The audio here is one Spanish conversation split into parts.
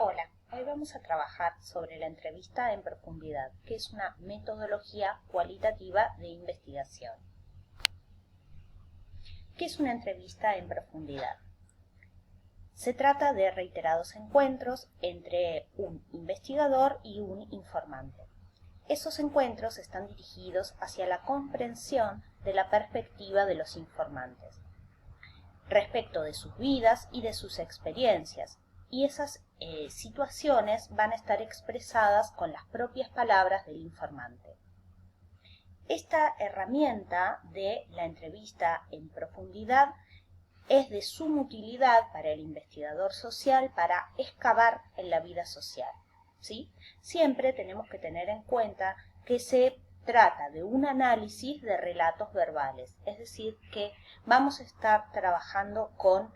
Hola, hoy vamos a trabajar sobre la entrevista en profundidad, que es una metodología cualitativa de investigación. ¿Qué es una entrevista en profundidad? Se trata de reiterados encuentros entre un investigador y un informante. Esos encuentros están dirigidos hacia la comprensión de la perspectiva de los informantes, respecto de sus vidas y de sus experiencias, y esas situaciones van a estar expresadas con las propias palabras del informante. Esta herramienta de la entrevista en profundidad es de suma utilidad para el investigador social para excavar en la vida social, ¿sí? Siempre tenemos que tener en cuenta que se trata de un análisis de relatos verbales, es decir, que vamos a estar trabajando con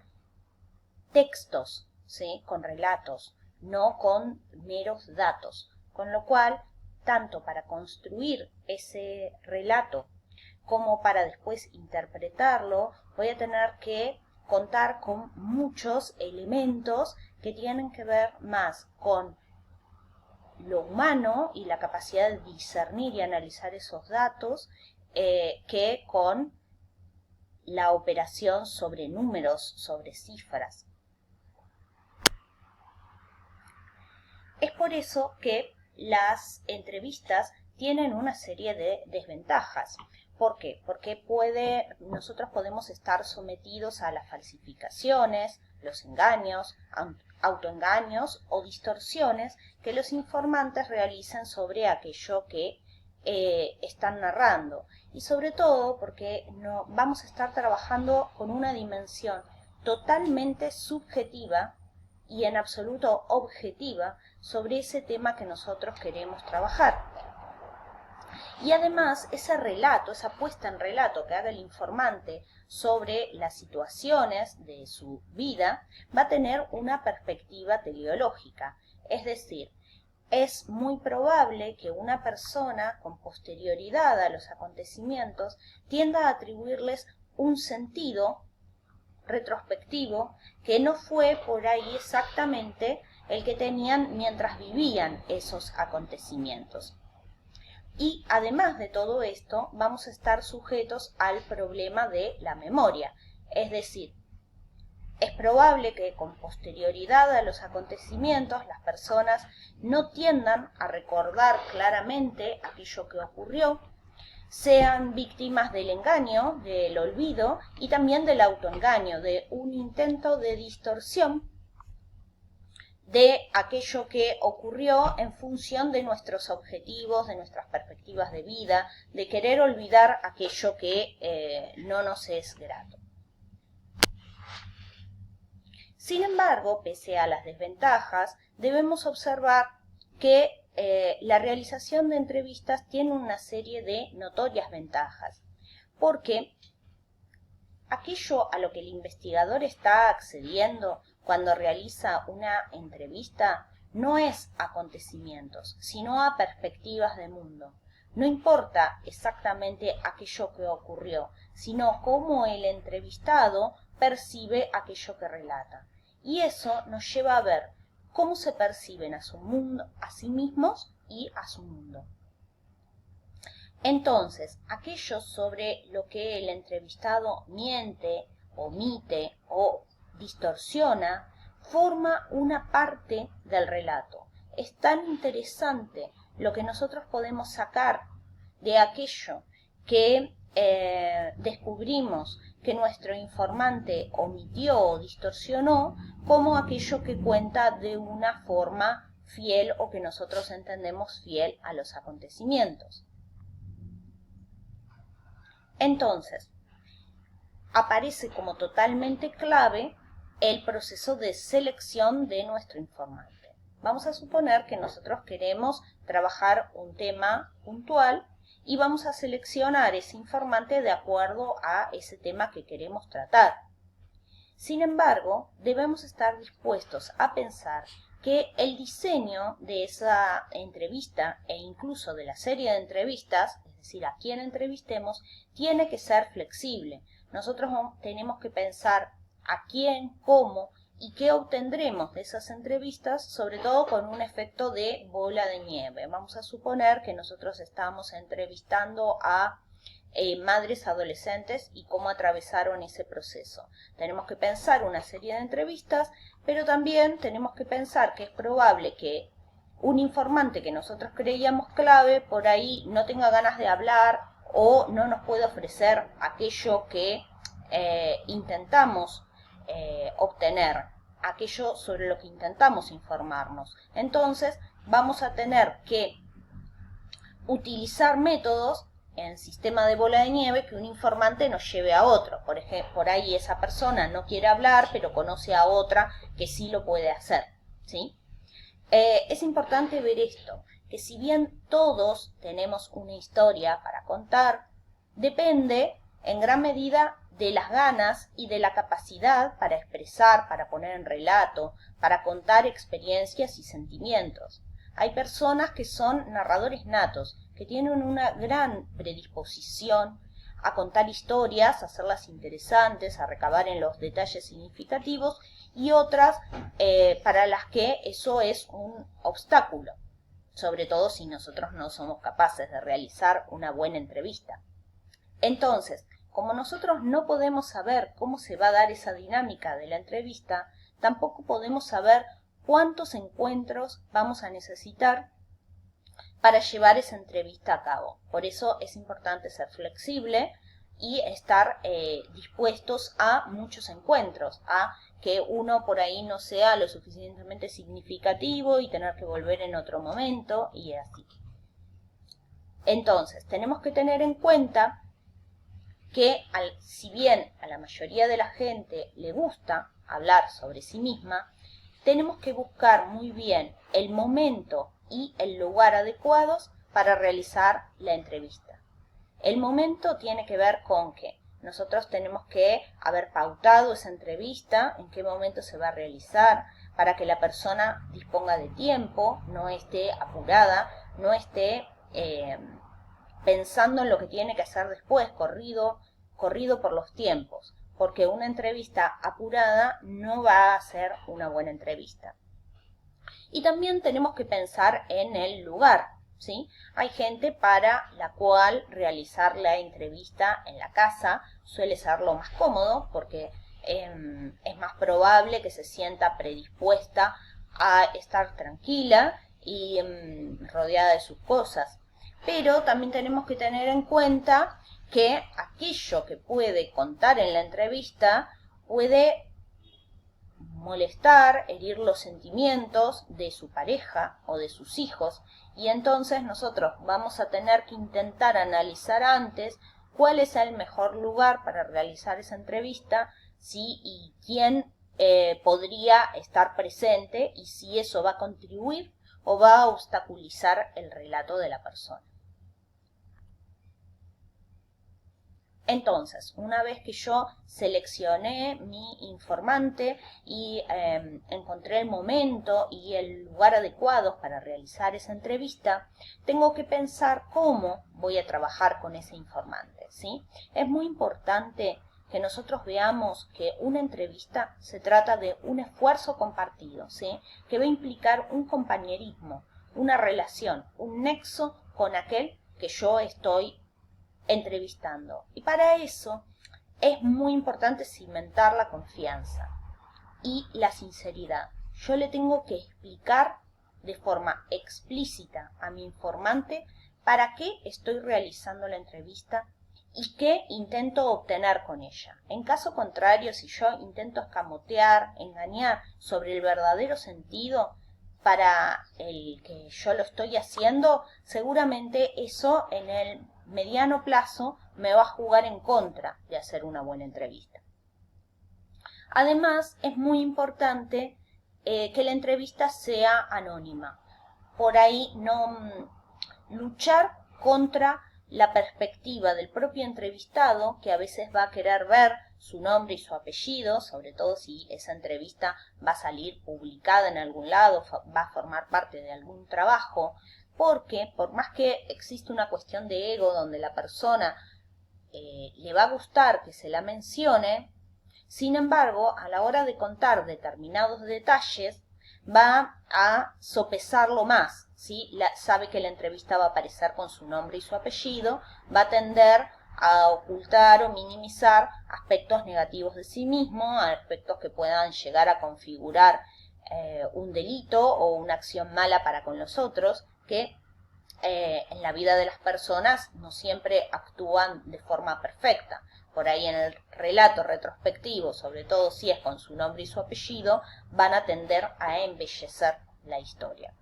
textos, ¿sí? Con relatos, no con meros datos, con lo cual, tanto para construir ese relato como para después interpretarlo, voy a tener que contar con muchos elementos que tienen que ver más con lo humano y la capacidad de discernir y analizar esos datos que con la operación sobre números, sobre cifras. Es por eso que las entrevistas tienen una serie de desventajas. ¿Por qué? Porque nosotros podemos estar sometidos a las falsificaciones, los engaños, autoengaños o distorsiones que los informantes realizan sobre aquello que están narrando. Y sobre todo porque vamos a estar trabajando con una dimensión totalmente subjetiva y en absoluto objetiva sobre ese tema que nosotros queremos trabajar. Y además ese relato, esa puesta en relato que haga el informante sobre las situaciones de su vida va a tener una perspectiva teleológica, es decir, es muy probable que una persona con posterioridad a los acontecimientos tienda a atribuirles un sentido retrospectivo que no fue por ahí exactamente el que tenían mientras vivían esos acontecimientos. Y además de todo esto, vamos a estar sujetos al problema de la memoria, es decir, es probable que con posterioridad a los acontecimientos las personas no tiendan a recordar claramente aquello que ocurrió, sean víctimas del engaño, del olvido y también del autoengaño, de un intento de distorsión de aquello que ocurrió en función de nuestros objetivos, de nuestras perspectivas de vida, de querer olvidar aquello que no nos es grato. Sin embargo, pese a las desventajas, debemos observar que la realización de entrevistas tiene una serie de notorias ventajas, porque aquello a lo que el investigador está accediendo cuando realiza una entrevista no es acontecimientos, sino a perspectivas de mundo. No importa exactamente aquello que ocurrió, sino cómo el entrevistado percibe aquello que relata. Y eso nos lleva a ver cómo se perciben a su mundo, a sí mismos y a su mundo. Entonces, aquello sobre lo que el entrevistado miente, omite o distorsiona, forma una parte del relato. Es tan interesante lo que nosotros podemos sacar de aquello que descubrimos que nuestro informante omitió o distorsionó, como aquello que cuenta de una forma fiel o que nosotros entendemos fiel a los acontecimientos. Entonces, aparece como totalmente clave el proceso de selección de nuestro informante. Vamos a suponer que nosotros queremos trabajar un tema puntual y vamos a seleccionar ese informante de acuerdo a ese tema que queremos tratar. Sin embargo, debemos estar dispuestos a pensar que el diseño de esa entrevista e incluso de la serie de entrevistas, es decir, a quién entrevistemos, tiene que ser flexible. Nosotros tenemos que pensar a quién, cómo ¿Y qué obtendremos de esas entrevistas? Sobre todo con un efecto de bola de nieve. Vamos a suponer que nosotros estamos entrevistando a madres adolescentes y cómo atravesaron ese proceso. Tenemos que pensar una serie de entrevistas, pero también tenemos que pensar que es probable que un informante que nosotros creíamos clave por ahí no tenga ganas de hablar o no nos puede ofrecer aquello que intentamos obtener, aquello sobre lo que intentamos informarnos. Entonces vamos a tener que utilizar métodos en sistema de bola de nieve que un informante nos lleve a otro. Por ejemplo, por ahí esa persona no quiere hablar, pero conoce a otra que sí lo puede hacer, ¿sí? Es importante ver esto, que si bien todos tenemos una historia para contar, depende en gran medida de las ganas y de la capacidad para expresar, para poner en relato, para contar experiencias y sentimientos. Hay personas que son narradores natos, que tienen una gran predisposición a contar historias, a hacerlas interesantes, a recabar en los detalles significativos, y otras para las que eso es un obstáculo, sobre todo si nosotros no somos capaces de realizar una buena entrevista. Entonces, como nosotros no podemos saber cómo se va a dar esa dinámica de la entrevista, tampoco podemos saber cuántos encuentros vamos a necesitar para llevar esa entrevista a cabo. Por eso es importante ser flexible y estar dispuestos a muchos encuentros, a que uno por ahí no sea lo suficientemente significativo y tener que volver en otro momento y así. Entonces, tenemos que tener en cuenta que si bien a la mayoría de la gente le gusta hablar sobre sí misma, tenemos que buscar muy bien el momento y el lugar adecuados para realizar la entrevista. El momento tiene que ver con que nosotros tenemos que haber pautado esa entrevista, en qué momento se va a realizar, para que la persona disponga de tiempo, no esté apurada, no esté pensando en lo que tiene que hacer después, corrido por los tiempos, porque una entrevista apurada no va a ser una buena entrevista. Y también tenemos que pensar en el lugar, ¿sí? Hay gente para la cual realizar la entrevista en la casa suele ser lo más cómodo porque es más probable que se sienta predispuesta a estar tranquila y rodeada de sus cosas. Pero también tenemos que tener en cuenta que aquello que puede contar en la entrevista puede molestar, herir los sentimientos de su pareja o de sus hijos, y entonces nosotros vamos a tener que intentar analizar antes cuál es el mejor lugar para realizar esa entrevista, sí, y quién podría estar presente y si eso va a contribuir o va a obstaculizar el relato de la persona. Entonces, una vez que yo seleccioné mi informante y encontré el momento y el lugar adecuados para realizar esa entrevista, tengo que pensar cómo voy a trabajar con ese informante, ¿sí? Es muy importante que nosotros veamos que una entrevista se trata de un esfuerzo compartido, ¿sí? Que va a implicar un compañerismo, una relación, un nexo con aquel que yo estoy entrevistando. Y para eso es muy importante cimentar la confianza y la sinceridad. Yo le tengo que explicar de forma explícita a mi informante para qué estoy realizando la entrevista y qué intento obtener con ella. En caso contrario, si yo intento escamotear, engañar sobre el verdadero sentido para el que yo lo estoy haciendo, seguramente eso en el mediano plazo me va a jugar en contra de hacer una buena entrevista. Además, es muy importante que la entrevista sea anónima. Por ahí no luchar contra la perspectiva del propio entrevistado, que a veces va a querer ver su nombre y su apellido, sobre todo si esa entrevista va a salir publicada en algún lado, va a formar parte de algún trabajo, porque por más que existe una cuestión de ego donde la persona le va a gustar que se la mencione, Sin embargo, a la hora de contar determinados detalles, va a sopesarlo más, ¿sí? Sabe que la entrevista va a aparecer con su nombre y su apellido, va a tender a ocultar o minimizar aspectos negativos de sí mismo, aspectos que puedan llegar a configurar un delito o una acción mala para con los otros, que en la vida de las personas no siempre actúan de forma perfecta. Por ahí en el relato retrospectivo, sobre todo si es con su nombre y su apellido, van a tender a embellecer la historia.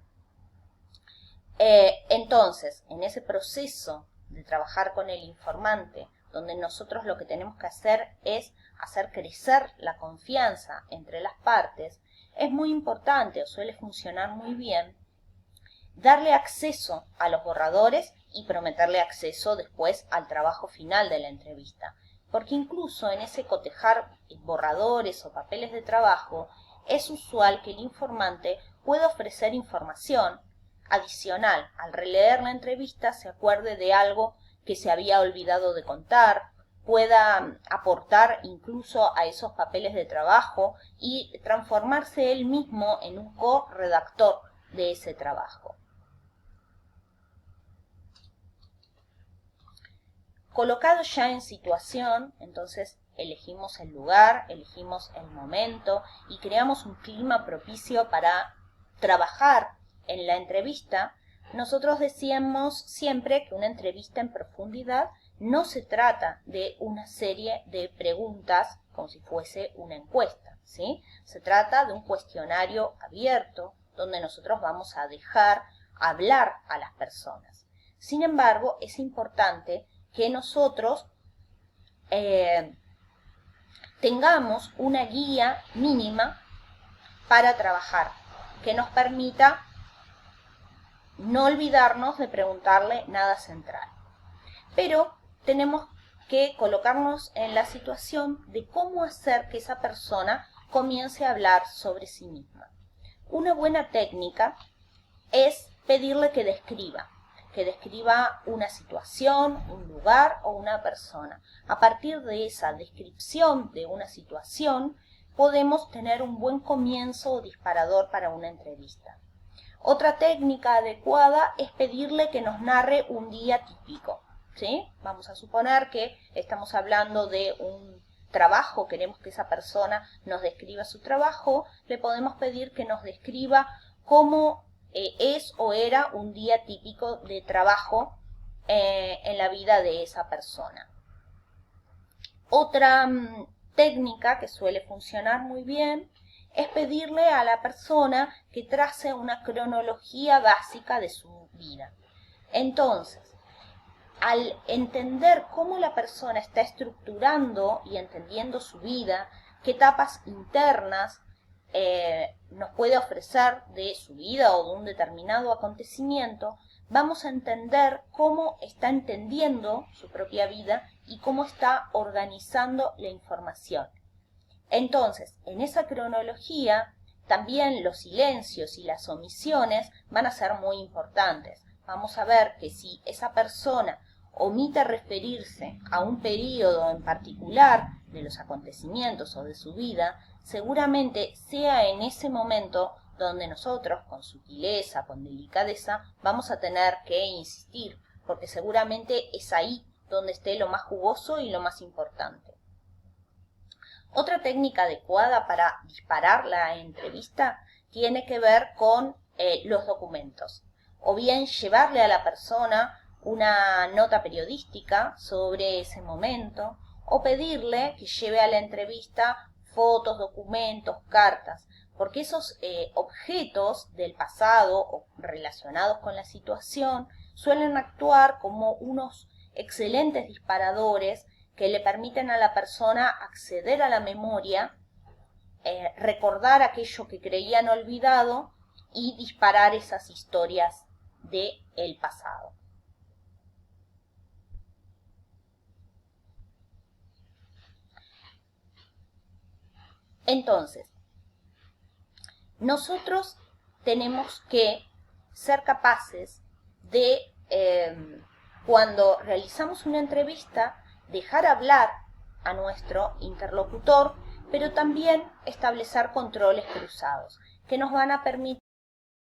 Entonces, en ese proceso de trabajar con el informante, donde nosotros lo que tenemos que hacer es hacer crecer la confianza entre las partes, es muy importante o suele funcionar muy bien darle acceso a los borradores y prometerle acceso después al trabajo final de la entrevista. Porque incluso en ese cotejar borradores o papeles de trabajo, es usual que el informante pueda ofrecer información adicional. Al releer la entrevista se acuerde de algo que se había olvidado de contar, pueda aportar incluso a esos papeles de trabajo y transformarse él mismo en un co-redactor de ese trabajo. Colocado ya en situación, entonces elegimos el lugar, elegimos el momento y creamos un clima propicio para trabajar en la entrevista. Nosotros decíamos siempre que una entrevista en profundidad no se trata de una serie de preguntas como si fuese una encuesta, ¿sí? Se trata de un cuestionario abierto donde nosotros vamos a dejar hablar a las personas. Sin embargo, es importante que nosotros tengamos una guía mínima para trabajar, que nos permita no olvidarnos de preguntarle nada central. Pero tenemos que colocarnos en la situación de cómo hacer que esa persona comience a hablar sobre sí misma. Una buena técnica es pedirle que describa una situación, un lugar o una persona. A partir de esa descripción de una situación, podemos tener un buen comienzo o disparador para una entrevista. Otra técnica adecuada es pedirle que nos narre un día típico, ¿sí? Vamos a suponer que estamos hablando de un trabajo, queremos que esa persona nos describa su trabajo, le podemos pedir que nos describa cómo es o era un día típico de trabajo en la vida de esa persona. Otra técnica que suele funcionar muy bien es pedirle a la persona que trace una cronología básica de su vida. Entonces, al entender cómo la persona está estructurando y entendiendo su vida, qué etapas internas nos puede ofrecer de su vida o de un determinado acontecimiento, vamos a entender cómo está entendiendo su propia vida y cómo está organizando la información. Entonces, en esa cronología, también los silencios y las omisiones van a ser muy importantes. Vamos a ver que si esa persona omite referirse a un periodo en particular de los acontecimientos o de su vida, seguramente sea en ese momento donde nosotros, con sutileza, con delicadeza, vamos a tener que insistir, porque seguramente es ahí donde esté lo más jugoso y lo más importante. Otra técnica adecuada para disparar la entrevista tiene que ver con los documentos, o bien llevarle a la persona una nota periodística sobre ese momento, o pedirle que lleve a la entrevista fotos, documentos, cartas, porque esos objetos del pasado o relacionados con la situación suelen actuar como unos excelentes disparadores que le permiten a la persona acceder a la memoria, recordar aquello que creían olvidado y disparar esas historias del pasado. Entonces, nosotros tenemos que ser capaces de, cuando realizamos una entrevista, dejar hablar a nuestro interlocutor pero también establecer controles cruzados que nos van a permitir